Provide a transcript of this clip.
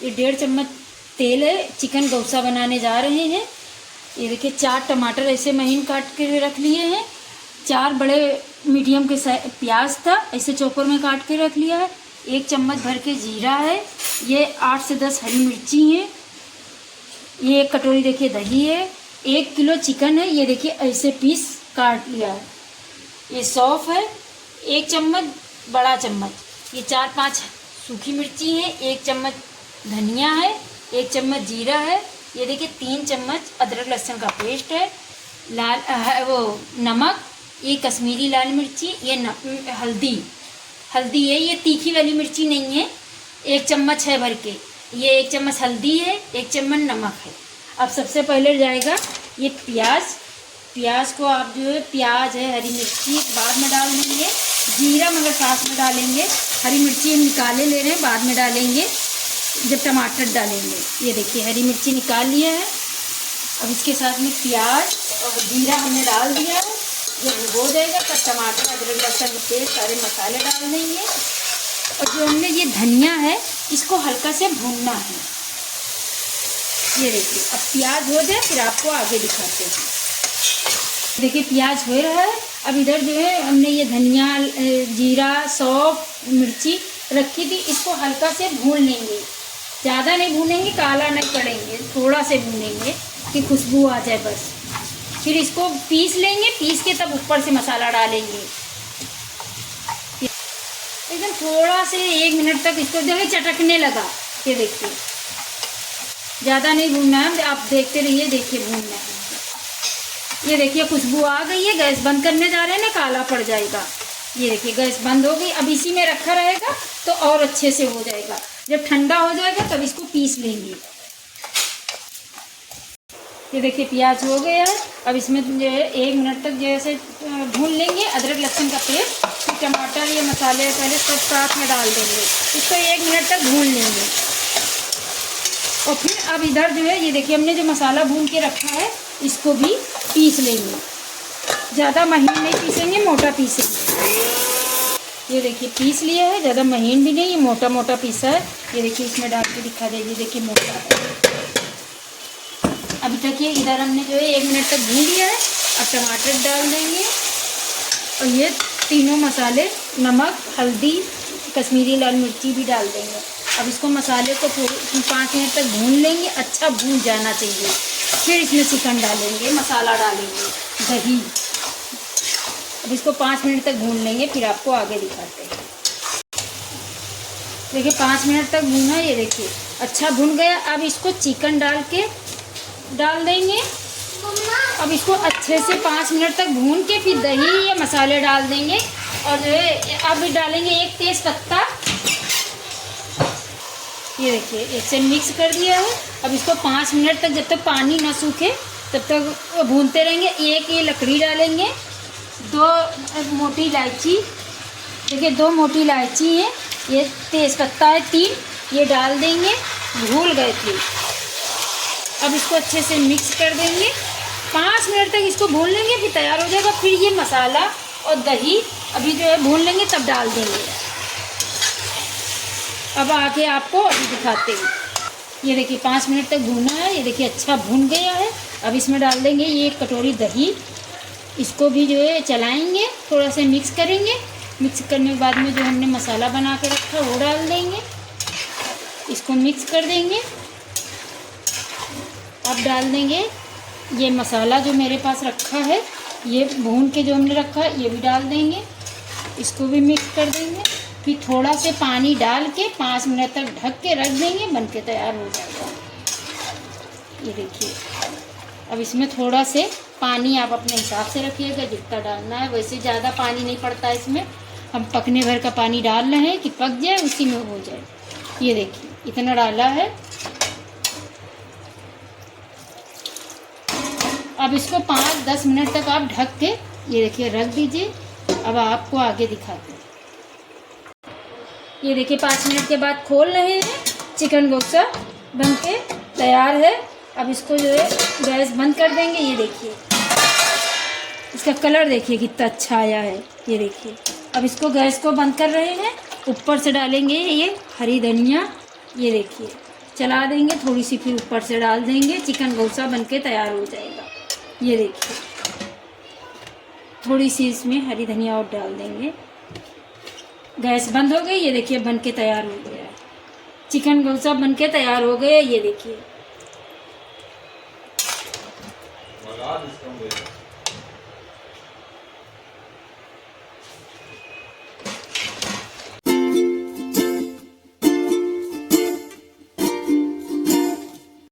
ये 1.5 चम्मच तेल है। चिकन गौसा बनाने जा रहे हैं। ये देखिए 4 टमाटर ऐसे महीन काट के रख लिए हैं। 4 बड़े मीडियम के प्याज था, ऐसे चॉपर में काट के रख लिया है। 1 चम्मच भर के जीरा है। ये 8 से 10 हरी मिर्ची हैं। ये 1 कटोरी देखिए दही है। 1 किलो चिकन है, ये देखिए ऐसे पीस काट लिया है। ये सौंफ है 1 चम्मच, बड़ा चम्मच। ये 4-5 सूखी मिर्ची है। 1 चम्मच धनिया है। 1 चम्मच जीरा है। ये देखिए 3 चम्मच अदरक लहसुन का पेस्ट है। वो नमक, ये कश्मीरी लाल मिर्ची, ये हल्दी है। ये तीखी वाली मिर्ची नहीं है, 1 चम्मच है भर के। ये 1 चम्मच हल्दी है, 1 चम्मच नमक है। अब सबसे पहले जाएगा ये प्याज को आप जो है प्याज है, हरी मिर्ची बाद में डाल देंगे। जीरा मगर साथ में डालेंगे। हरी मिर्ची हम निकाले ले रहे हैं, बाद में डालेंगे जब टमाटर डालेंगे। ये देखिए हरी मिर्ची निकाल लिया है। अब इसके साथ में प्याज और जीरा हमने डाल दिया है। ये हो जाएगा तब टमाटर, अदरक लहसुन का पेस्ट, सारे मसाले डाल देंगे। और जो हमने ये धनिया है इसको हल्का से भूनना है। ये देखिए अब प्याज हो जाए फिर आपको आगे दिखाते हैं। देखिए प्याज हो रहा है। अब इधर जो है हमने ये धनिया, जीरा, सौंफ, मिर्ची रखी थी, इसको हल्का से भून लेंगे। ज़्यादा नहीं भूनेंगे, काला नहीं करेंगे, थोड़ा से भूनेंगे कि खुशबू आ जाए बस। फिर इसको पीस लेंगे, पीस के तब ऊपर से मसाला डालेंगे। एकदम थोड़ा से 1 मिनट तक इसको जो है चटकने लगा। ये देखिए ज़्यादा नहीं भूनना है, आप देखते रहिए। देखिए भूनना है। ये देखिए खुशबू आ गई है। गैस बंद करने जा रहे हैं ना, काला पड़ जाएगा। ये देखिए गैस बंद हो गई। अब इसी में रखा रहेगा तो और अच्छे से हो जाएगा। जब ठंडा हो जाएगा तब इसको पीस लेंगे। ये देखिए प्याज हो गया है। अब इसमें जो है 1 मिनट तक जैसे भून लेंगे। अदरक लहसुन का पेस्ट, फिर टमाटर, ये मसाले पहले सब साथ में डाल देंगे। इसको 1 मिनट तक भून लेंगे। और फिर अब इधर जो है ये देखिए हमने जो मसाला भून के रखा है इसको भी पीस लेंगे। ज़्यादा महीन नहीं पीसेंगे, मोटा पीसेंगे। ये देखिए पीस लिया है, ज़्यादा महीन भी नहीं, ये मोटा मोटा पीसा है। ये देखिए इसमें डाल के दिखा दीजिए। देखिए मोटा है। अभी तक ये इधर हमने जो है 1 मिनट तक भून लिया है। अब टमाटर डाल देंगे और ये तीनों मसाले, नमक, हल्दी, कश्मीरी लाल मिर्ची भी डाल देंगे। अब इसको मसाले को 5 मिनट तक भून लेंगे। अच्छा भून जाना चाहिए। फिर इसमें चिकन डालेंगे, मसाला डालेंगे, दही। अब इसको 5 मिनट तक भून लेंगे, फिर आपको आगे दिखाते हैं। देखिए 5 मिनट तक भूना। ये देखिए अच्छा भून गया। अब इसको चिकन डाल देंगे। अब इसको अच्छे से 5 मिनट तक भून के फिर दही या मसाले डाल देंगे। और जो है अब डालेंगे 1 तेज पत्ता। ये देखिए एक से मिक्स कर दिया है। अब इसको 5 मिनट तक, जब तक पानी ना सूखे तब तक भूनते रहेंगे। 1 ये लकड़ी डालेंगे। 2 मोटी इलायची, देखिए 2 मोटी इलायची है। ये तेज़ पत्ता है 3, ये डाल देंगे। भूल गए थे। अब इसको अच्छे से मिक्स कर देंगे। 5 मिनट तक इसको भून लेंगे, फिर तैयार हो जाएगा। फिर ये मसाला और दही अभी जो है भून लेंगे तब डाल देंगे। अब आके आपको अभी दिखाते हैं। ये देखिए 5 मिनट तक भूना है। ये देखिए अच्छा भून गया है। अब इसमें डाल देंगे ये 1 कटोरी दही। इसको भी जो है चलाएंगे, थोड़ा सा मिक्स करेंगे। मिक्स करने के बाद में जो हमने मसाला बना के रखा वो डाल देंगे। इसको मिक्स कर देंगे। अब डाल देंगे ये मसाला जो मेरे पास रखा है, ये भून के जो हमने रखा है ये भी डाल देंगे। इसको भी मिक्स कर देंगे। फिर थोड़ा से पानी डाल के 5 मिनट तक ढक के रख देंगे, बन के तैयार हो जाएगा। ये देखिए अब इसमें थोड़ा से पानी आप अपने हिसाब से रखिएगा, जितना डालना है। वैसे ज़्यादा पानी नहीं पड़ता इसमें। हम पकने भर का पानी डाल रहे हैं कि पक जाए, उसी में हो जाए। ये देखिए इतना डाला है। अब इसको 5-10 मिनट तक आप ढक के ये देखिए रख दीजिए। अब आपको आगे दिखाते हैं। ये देखिए 5 मिनट के बाद खोल रहे हैं। चिकन गौसा बन के तैयार है। अब इसको जो है गैस बंद कर देंगे। ये देखिए इसका कलर देखिए कितना अच्छा आया है। ये देखिए अब इसको गैस को बंद कर रहे हैं। ऊपर से डालेंगे ये हरी धनिया। ये देखिए चला देंगे, थोड़ी सी फिर ऊपर से डाल देंगे, चिकन गौसा बनके तैयार हो जाएगा। ये देखिए, थोड़ी सी इसमें हरी धनिया और डाल देंगे। गैस बंद हो गई, ये देखिए बन के तैयार हो गया है, चिकन गौसा बन के तैयार हो गया। ये देखिए